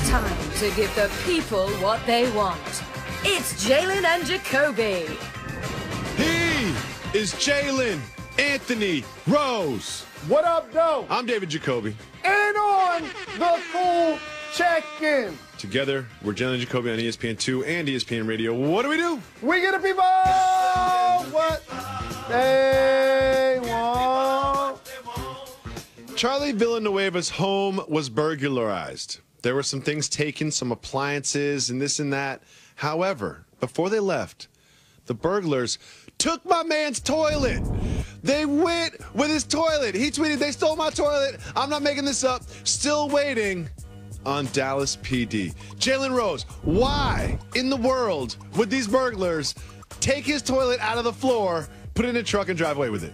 Time to give the people what they want. It's Jalen and Jacoby. He is Jalen Anthony Rose. What up, though? I'm David Jacoby. And on the Cool Check-In. Together, we're Jalen Jacoby on ESPN2 and ESPN Radio. What do? We get the people what they want. Charlie Villanueva's home was burglarized. There were some things taken, some appliances and this and that. However, before they left, the burglars took my man's toilet. They went with his toilet. He tweeted, "They stole my toilet. I'm not making this up." Still waiting on Dallas PD. Jalen Rose, why in the world would these burglars take his toilet out of the floor, put it in a truck, and drive away with it?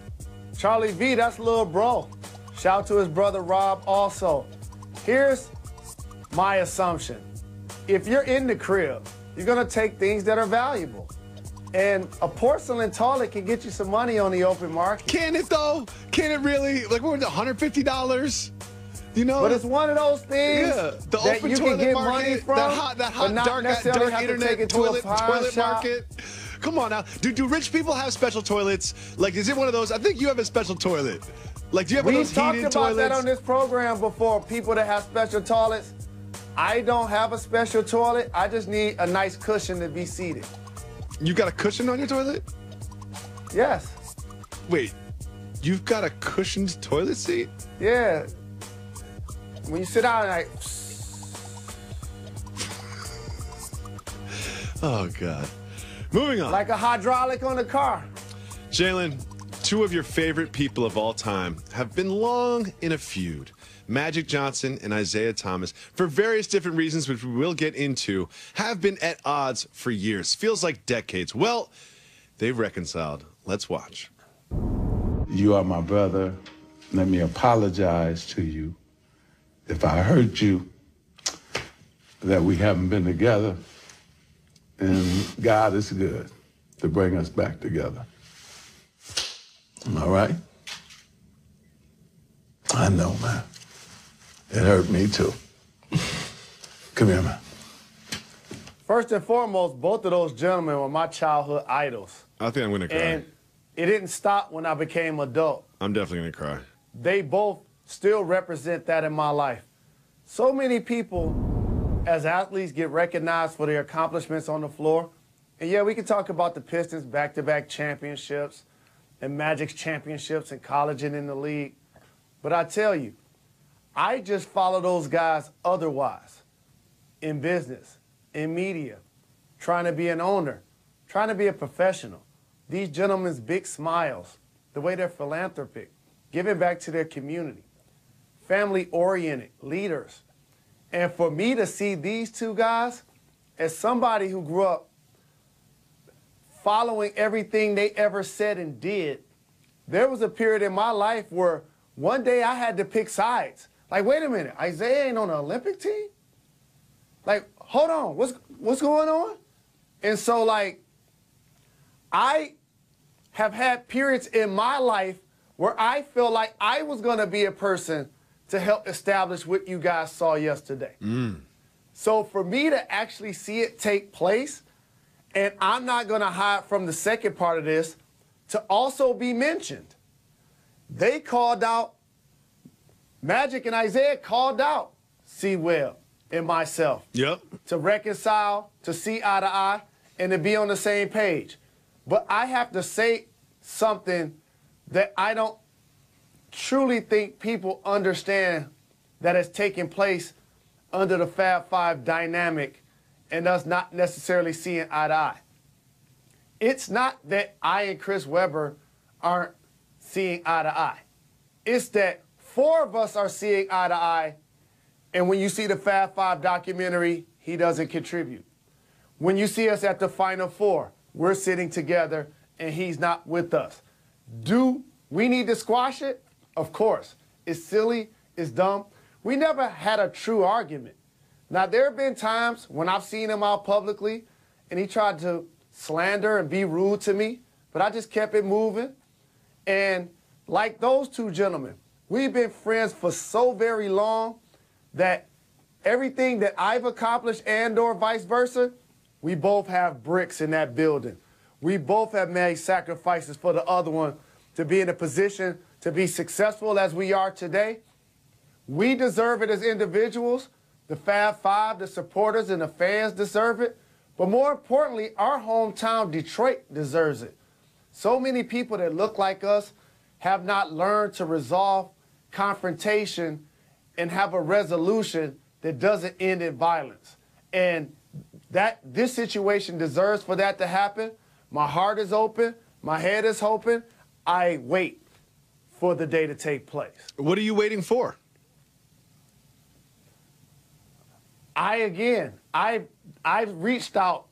Charlie V, that's little bro. Shout out to his brother Rob also. Here's my assumption. If you're in the crib, you're going to take things that are valuable. And a porcelain toilet can get you some money on the open market. Can it, though? Can it really? Like, what was it, $150? You know? But it's one of those things the that open you toilet can get market, money from, that hot dark internet toilet market. Come on now. Do rich people have special toilets? Like, is it one of those? I think you have a special toilet. Like, do you have one of those heated toilets? We've talked about that on this program before, people that have special toilets. I don't have a special toilet. I just need a nice cushion to be seated. You got a cushion on your toilet? Yes. Wait, you've got a cushioned toilet seat? Yeah. When you sit down, like... Oh, God. Moving on. Like a hydraulic on the car. Jalen, two of your favorite people of all time have been long in a feud. Magic Johnson and Isiah Thomas, for various different reasons, which we will get into, have been at odds for years. Feels like decades. Well, they've reconciled. Let's watch. You are my brother. Let me apologize to you if I hurt you, that we haven't been together. And God is good to bring us back together. All right? I know, man. It hurt me too. Come here, man. First and foremost, both of those gentlemen were my childhood idols. I think I'm going to cry. And it didn't stop when I became adult. I'm definitely going to cry. They both still represent that in my life. So many people, as athletes, get recognized for their accomplishments on the floor. And yeah, we can talk about the Pistons' back-to-back championships and Magic's championships in college and in the league. But I tell you, I just follow those guys otherwise, in business, in media, trying to be an owner, trying to be a professional. These gentlemen's big smiles, the way they're philanthropic, giving back to their community, family-oriented leaders. And for me to see these two guys, as somebody who grew up following everything they ever said and did, there was a period in my life where one day I had to pick sides. Like, wait a minute, Isiah ain't on the Olympic team? Like, hold on, what's going on? And so, like, I have had periods in my life where I feel like I was going to be a person to help establish what you guys saw yesterday. So for me to actually see it take place, and I'm not going to hide from the second part of this, to also be mentioned, they called out, Magic and Isiah called out C-Webb and myself. Yep. To reconcile, to see eye to eye, and to be on the same page. But I have to say something that I don't truly think people understand that is taking place under the Fab Five dynamic and us not necessarily seeing eye to eye. It's not that I and Chris Webber aren't seeing eye to eye. It's that four of us are seeing eye to eye, and when you see the Fab Five documentary, he doesn't contribute. When you see us at the Final Four, we're sitting together and he's not with us. Do we need to squash it? Of course. It's silly, it's dumb. We never had a true argument. Now, there have been times when I've seen him out publicly and he tried to slander and be rude to me, but I just kept it moving. And like those two gentlemen, we've been friends for so very long that everything that I've accomplished and or vice versa, we both have bricks in that building. We both have made sacrifices for the other one to be in a position to be successful as we are today. We deserve it as individuals. The Fab Five, the supporters, and the fans deserve it. But more importantly, our hometown, Detroit, deserves it. So many people that look like us have not learned to resolve confrontation and have a resolution that doesn't end in violence. And this situation deserves for that to happen. My heart is open. My head is open. I wait for the day to take place. What are you waiting for? I've reached out.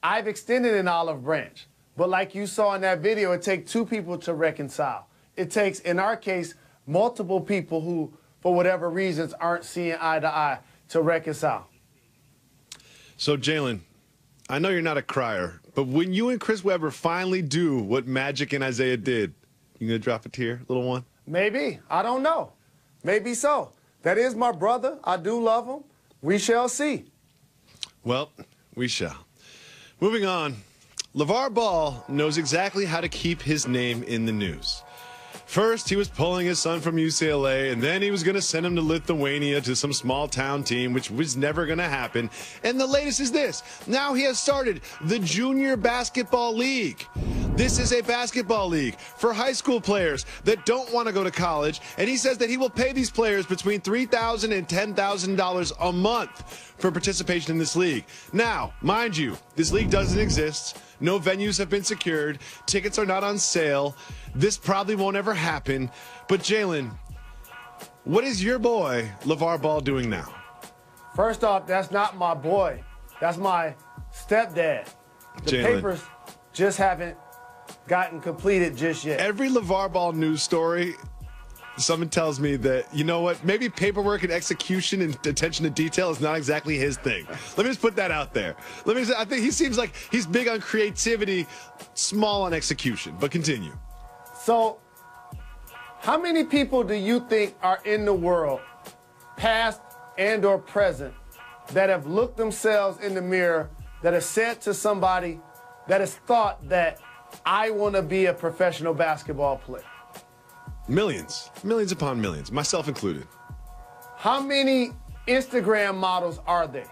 I've extended an olive branch. But like you saw in that video, it takes two people to reconcile. It takes, in our case, multiple people who, for whatever reasons, aren't seeing eye to eye to reconcile. So, Jalen, I know you're not a crier, but when you and Chris Webber finally do what Magic and Isiah did, you gonna drop a tear, little one? Maybe. I don't know. Maybe so. That is my brother. I do love him. We shall see. Well, we shall. Moving on, LeVar Ball knows exactly how to keep his name in the news. First, he was pulling his son from UCLA, and then he was going to send him to Lithuania to some small-town team, which was never going to happen. And the latest is this. Now he has started the Junior Basketball League. This is a basketball league for high school players that don't want to go to college, and he says that he will pay these players between $3,000 and $10,000 a month for participation in this league. Now, mind you, this league doesn't exist. No venues have been secured. Tickets are not on sale. This probably won't ever happen. But, Jalen, what is your boy, LeVar Ball, doing now? First off, that's not my boy. That's my stepdad. The Jalen. papers just haven't gotten completed just yet. Every LeVar Ball news story, someone tells me that, you know what, maybe paperwork and execution and attention to detail is not exactly his thing. Let me just put that out there. I think he seems like he's big on creativity, small on execution. But continue. So, how many people do you think are in the world, past and or present, that have looked themselves in the mirror, that have said to somebody, that has thought that I want to be a professional basketball player? Millions. Millions upon millions, myself included. How many Instagram models are there?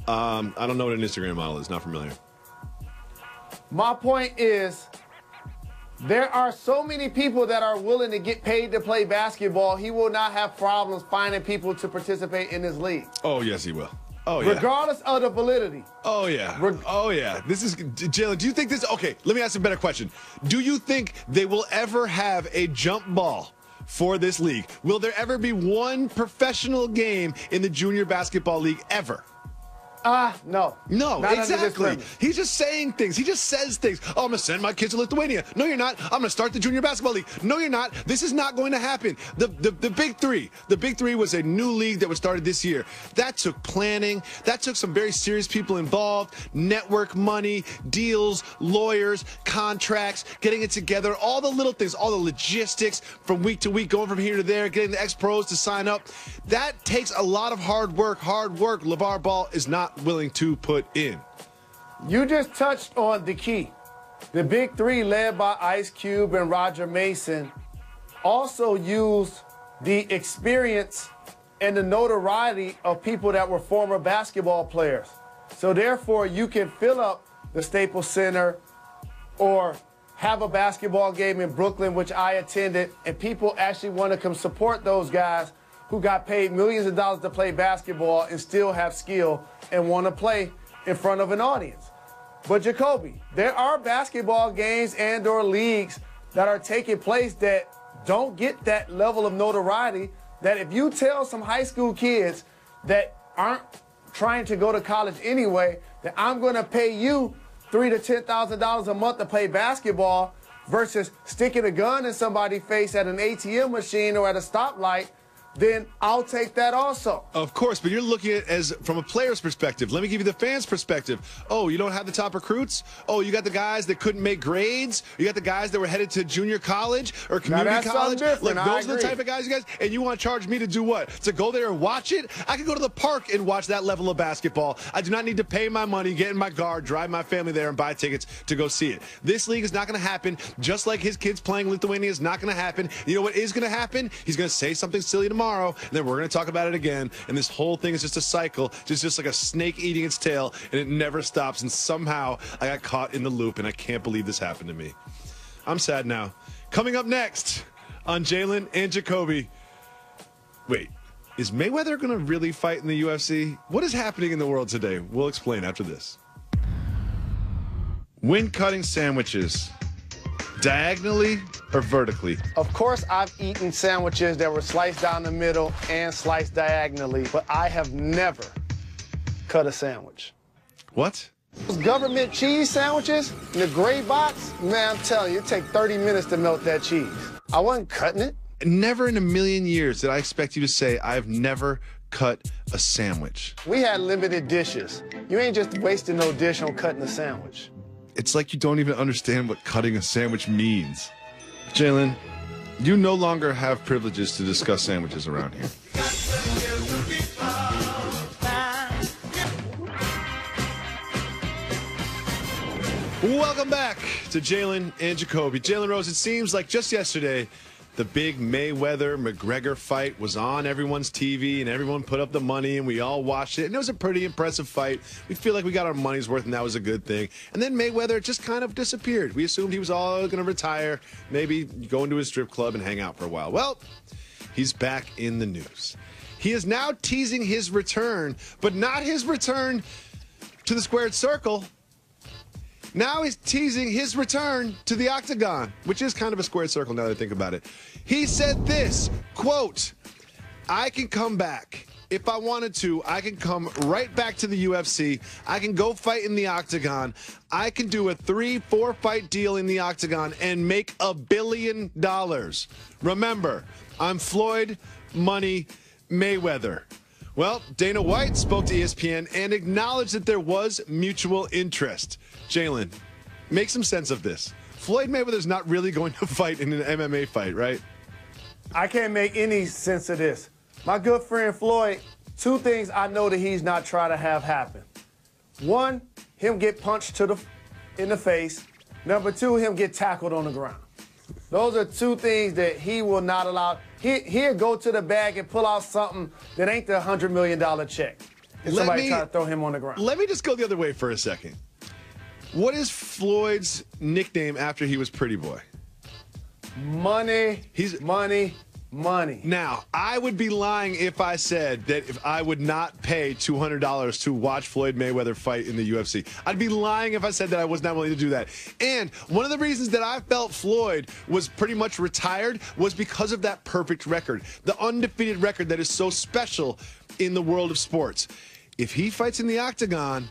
I don't know what an Instagram model is. Not familiar. My point is, there are so many people that are willing to get paid to play basketball, he will not have problems finding people to participate in his league. Oh, yes, he will. Oh, yeah. Regardless of the validity. Oh, yeah. Oh, yeah. This is, Jalen, do you think this, okay, let me ask a better question. Do you think they will ever have a jump ball for this league? Will there ever be one professional game in the Junior Basketball League ever? No. No, Not exactly. He's just saying things. He just says things. Oh, I'm going to send my kids to Lithuania. No, you're not. I'm going to start the Junior Basketball League. No, you're not. This is not going to happen. The Big Three. The Big Three was a new league that was started this year. That took planning. That took some very serious people involved. Network money, deals, lawyers, contracts, getting it together. All the little things, all the logistics from week to week, going from here to there, getting the ex-pros to sign up. That takes a lot of hard work. LeVar Ball is not willing to put in. You just touched on the key. The Big Three, led by Ice Cube and Roger Mason, also used the experience and the notoriety of people that were former basketball players. So therefore, you can fill up the Staples Center or have a basketball game in Brooklyn, which I attended, and people actually want to come support those guys who got paid millions of dollars to play basketball and still have skill and want to play in front of an audience. But Jacoby, there are basketball games and or leagues that are taking place that don't get that level of notoriety, that if you tell some high school kids that aren't trying to go to college anyway, that I'm going to pay you $3,000 to $10,000 a month to play basketball versus sticking a gun in somebody's face at an ATM machine or at a stoplight, then I'll take that also. Of course, but you're looking at it as from a player's perspective. Let me give you the fans' perspective. Oh, you don't have the top recruits? Oh, you got the guys that couldn't make grades? You got the guys that were headed to junior college or community college? Like, those are the type of guys, you guys? And you want to charge me to do what? To go there and watch it? I could go to the park and watch that level of basketball. I do not need to pay my money, get in my car, drive my family there, and buy tickets to go see it. This league is not going to happen, just like his kids playing Lithuania is not going to happen. You know what is going to happen? He's going to say something silly tomorrow, and then we're going to talk about it again, and this whole thing is just a cycle, just like a snake eating its tail, and it never stops, and somehow I got caught in the loop, and I can't believe this happened to me. I'm sad now. Coming up next on Jalen and Jacoby. Wait, is Mayweather going to really fight in the UFC? What is happening in the world today? We'll explain after this. When cutting sandwiches, diagonally or vertically? Of course, I've eaten sandwiches that were sliced down the middle and sliced diagonally, but I have never cut a sandwich. What? Those government cheese sandwiches in the gray box, man, I'm telling you, it takes 30 minutes to melt that cheese. I wasn't cutting it. Never in a million years did I expect you to say I've never cut a sandwich. We had limited dishes. You ain't just wasting no dish on cutting a sandwich. It's like you don't even understand what cutting a sandwich means. Jalen, you no longer have privileges to discuss sandwiches around here. Welcome back to Jalen and Jacoby. Jalen Rose, it seems like just yesterday, the big Mayweather-McGregor fight was on everyone's TV, and everyone put up the money, and we all watched it. And it was a pretty impressive fight. We feel like we got our money's worth, and that was a good thing. And then Mayweather just kind of disappeared. We assumed he was all going to retire, maybe go into his strip club and hang out for a while. Well, he's back in the news. He is now teasing his return, but not his return to the squared circle. Now he's teasing his return to the octagon, which is kind of a squared circle now that I think about it. He said this, quote, I can come back. If I wanted to, I can come right back to the UFC. I can go fight in the octagon. I can do a 3-4 fight deal in the octagon and make $1 billion. Remember, I'm Floyd Money Mayweather. Well, Dana White spoke to ESPN and acknowledged that there was mutual interest. Jalen, make some sense of this. Floyd Mayweather's not really going to fight in an MMA fight, right? I can't make any sense of this. My good friend Floyd, two things I know that he's not trying to have happen. One, him get punched in the face. Number two, him get tackled on the ground. Those are two things that he will not allow. He'll go to the bag and pull out something that ain't the $100 million check. If somebody try to throw him on the ground. Let me just go the other way for a second. What is Floyd's nickname after he was Pretty Boy? Money. He's money. Now, I would be lying if I said that if I would not pay $200 to watch Floyd Mayweather fight in the UFC. I'd be lying if I said that I was not willing to do that. And one of the reasons that I felt Floyd was pretty much retired was because of that perfect record, the undefeated record that is so special in the world of sports. If he fights in the octagon,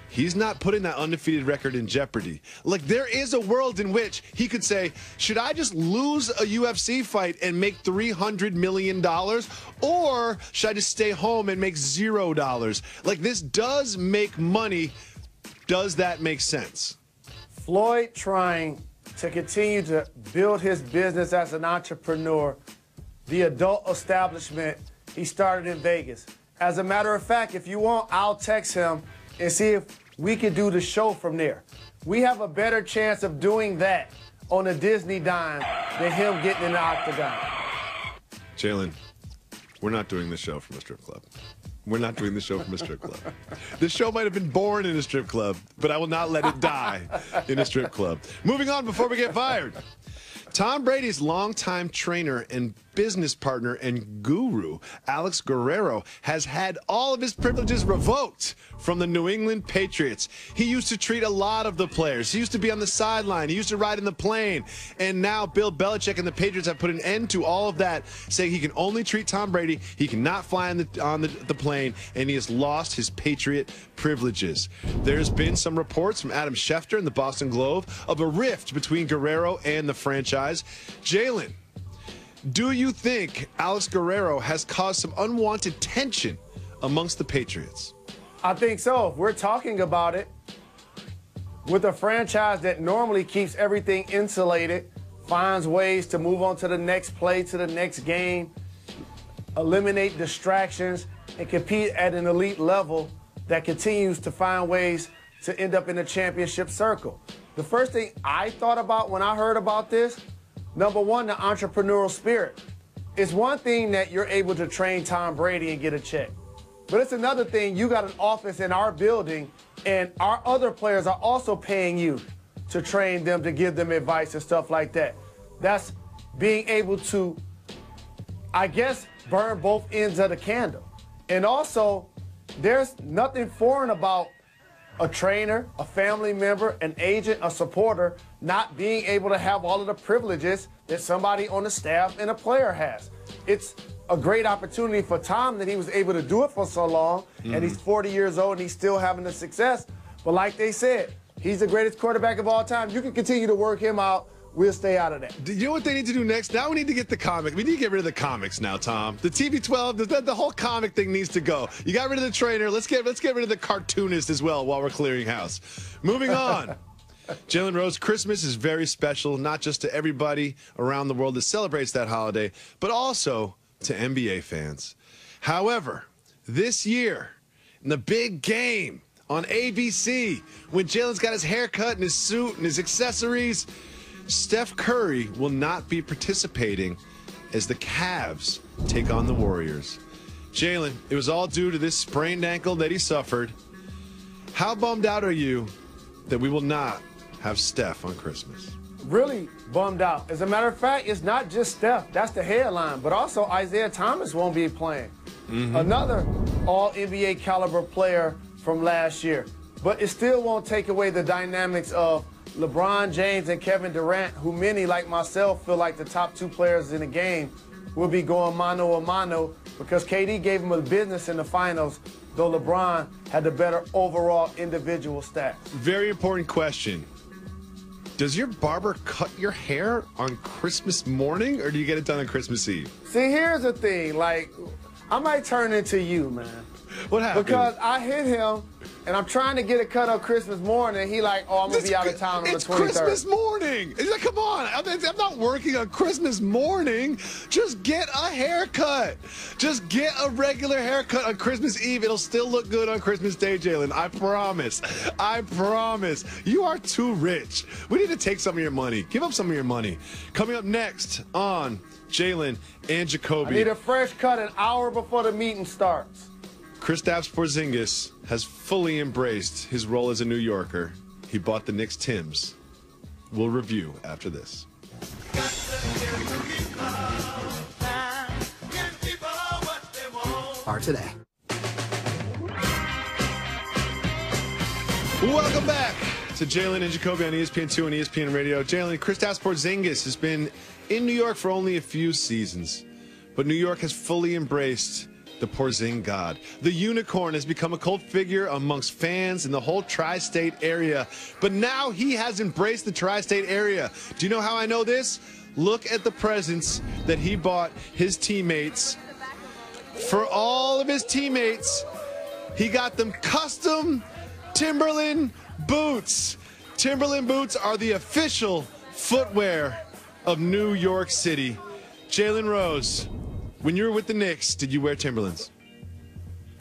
he's not putting that undefeated record in jeopardy. Like, there is a world in which he could say, should I just lose a UFC fight and make $300 million? Or should I just stay home and make $0? Like, this does make money. Does that make sense? Floyd trying to continue to build his business as an entrepreneur, the adult establishment he started in Vegas. As a matter of fact, if you want, I'll text him and see if we can do the show from there. We have a better chance of doing that on a Disney dime than him getting in the octagon. Jalen, we're not doing the show from a strip club. We're not doing the show from a strip club. The show might have been born in a strip club, but I will not let it die in a strip club. Moving on before we get fired. Tom Brady's longtime trainer and business partner and guru, Alex Guerrero, has had all of his privileges revoked from the New England Patriots. He used to treat a lot of the players. He used to be on the sideline. He used to ride in the plane. And now Bill Belichick and the Patriots have put an end to all of that, saying he can only treat Tom Brady. He cannot fly on the plane, and he has lost his Patriot privileges. There's been some reports from Adam Schefter in the Boston Globe of a rift between Guerrero and the franchise. Jalen, Do you think Alex Guerrero has caused some unwanted tension amongst the Patriots? I think so. If we're talking about it, with a franchise that normally keeps everything insulated, finds ways to move on to the next play, to the next game, eliminate distractions, and compete at an elite level that continues to find ways to end up in the championship circle. The first thing I thought about when I heard about this, number one, the entrepreneurial spirit. It's one thing that you're able to train Tom Brady and get a check. But it's another thing, you got an office in our building and our other players are also paying you to train them, to give them advice and stuff like that. That's being able to, I guess, burn both ends of the candle. And also, there's nothing foreign about a trainer, a family member, an agent, a supporter not being able to have all of the privileges that somebody on the staff and a player has. It's a great opportunity for Tom that he was able to do it for so long, and he's 40 years old and he's still having the success. But like they said, he's the greatest quarterback of all time. You can continue to work him out. We'll stay out of that. Do you know what they need to do next? Now we need to get the comic. We need to get rid of the comics now, Tom. The TB12, the whole comic thing needs to go. You got rid of the trainer. Let's get rid of the cartoonist as well while we're clearing house. Moving on. Jalen Rose, Christmas is very special, not just to everybody around the world that celebrates that holiday, but also to NBA fans. However, this year, in the big game on ABC, when Jalen's got his haircut and his suit and his accessories, Steph Curry will not be participating as the Cavs take on the Warriors. Jalen, it was all due to this sprained ankle that he suffered. How bummed out are you that we will not have Steph on Christmas? Really bummed out. As a matter of fact, it's not just Steph. That's the headline. But also Isiah Thomas won't be playing. Another all-NBA caliber player from last year. But it still won't take away the dynamics of LeBron James and Kevin Durant, who many, like myself, feel like the top two players in the game, will be going mano a mano because KD gave him a business in the finals, though LeBron had the better overall individual stats. Very important question. Does your barber cut your hair on Christmas morning, or do you get it done on Christmas Eve? See, here's the thing. Like, I might turn into you, man. What happened? Because I hit him, and I'm trying to get it cut on Christmas morning, and he like, oh, I'm going to be out of town on the 23rd. It's Christmas morning. He's like, come on. I'm not working on Christmas morning. Just get a haircut. Just get a regular haircut on Christmas Eve. It'll still look good on Christmas Day, Jalen. I promise. I promise. You are too rich. We need to take some of your money. Give up some of your money. Coming up next on Jalen and Jacoby. I need a fresh cut an hour before the meeting starts. Kristaps Porzingis has fully embraced his role as a New Yorker. He bought the Knicks Timbs. We'll review after this. Are today. Welcome back to Jalen and Jacoby on ESPN2 and ESPN Radio. Jalen, Kristaps Porzingis has been in New York for only a few seasons, but New York has fully embraced the Porzing God. The unicorn has become a cult figure amongst fans in the whole tri-state area, but now he has embraced the tri-state area. Do you know how I know this? Look at the presents that he bought his teammates. For all of his teammates, he got them custom Timberland boots. Timberland boots are the official footwear of New York City. Jalen Rose, when you were with the Knicks, did you wear Timberlands?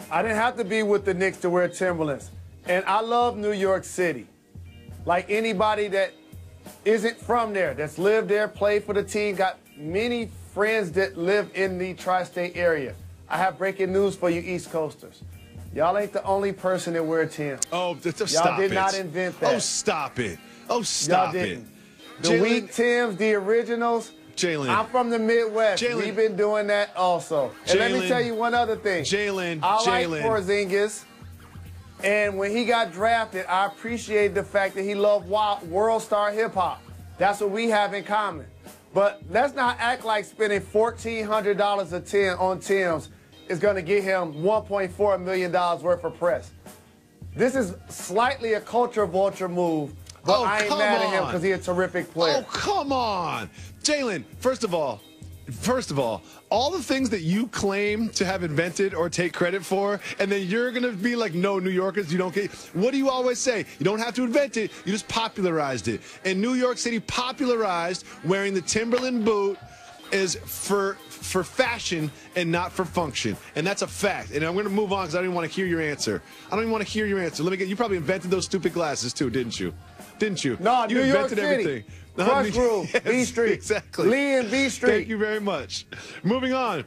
I didn't have to be with the Knicks to wear Timberlands. And I love New York City. Like anybody that isn't from there, that's lived there, played for the team, got many friends that live in the tri-state area. I have breaking news for you East Coasters. Y'all ain't the only person that wear Timbs. Oh, stop it. Y'all did not invent that. Oh, stop it. Oh, stop Y'all it. didn't. The weak Timbs, the originals. Jalen. I'm from the Midwest. Jalen. We've been doing that also. And let me tell you one other thing. Jalen. I like Porzingis. And when he got drafted, I appreciated the fact that he loved world star hip hop. That's what we have in common. But let's not act like spending $1,400 on Timbs is going to get him $1.4 million worth of press. This is slightly a culture vulture move, but I ain't mad at him because he's a terrific player. Oh, come on. Jalen, first of all, First of all the things that you claim to have invented or take credit for, and then you're going to be like, no, New Yorkers, you don't get. What do you always say? You don't have to invent it. You just popularized it. And New York City popularized wearing the Timberland boot is for fashion and not for function. And that's a fact. And I'm going to move on because I don't even want to hear your answer. I don't even want to hear your answer. Let me get. You probably invented those stupid glasses too, didn't you? Didn't you? No, you New York invented City. Everything. Crush Groove, Yes, B Street. Exactly. Lee and B Street. Thank you very much. Moving on.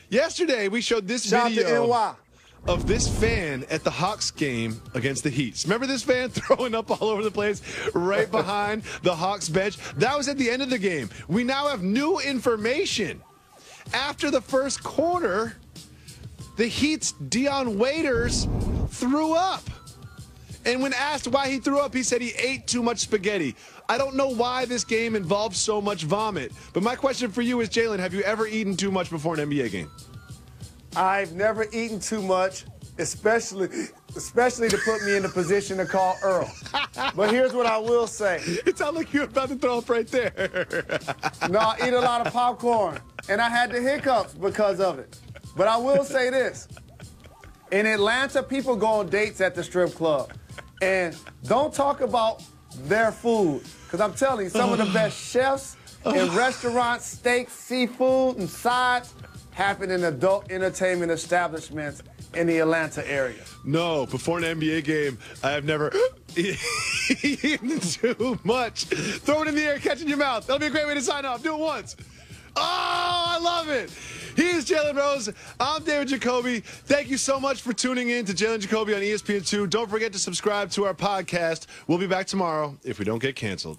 Yesterday, we showed this Shout video to NY. of this fan at the Hawks game against the Heat. Remember this fan throwing up all over the place right behind the Hawks bench? That was at the end of the game. We now have new information. After the first quarter, the Heat's Dion Waiters threw up. And when asked why he threw up, he said he ate too much spaghetti. I don't know why this game involves so much vomit. But my question for you is, Jalen, have you ever eaten too much before an NBA game? I've never eaten too much, especially to put me in the position to call Earl. But here's what I will say. It sounded like you were about to throw up right there. No, I eat a lot of popcorn, and I had the hiccups because of it. But I will say this. In Atlanta, people go on dates at the strip club. And don't talk about their food, because I'm telling you, some of the best chefs in restaurants, steaks, seafood, and sides happen in adult entertainment establishments in the Atlanta area. No, before an NBA game, I have never eaten too much. Throw it in the air, catch it in your mouth. That'll be a great way to sign off. Do it once. Oh, I love it. He is Jalen Rose. I'm David Jacoby. Thank you so much for tuning in to Jalen Jacoby on ESPN2. Don't forget to subscribe to our podcast. We'll be back tomorrow if we don't get canceled.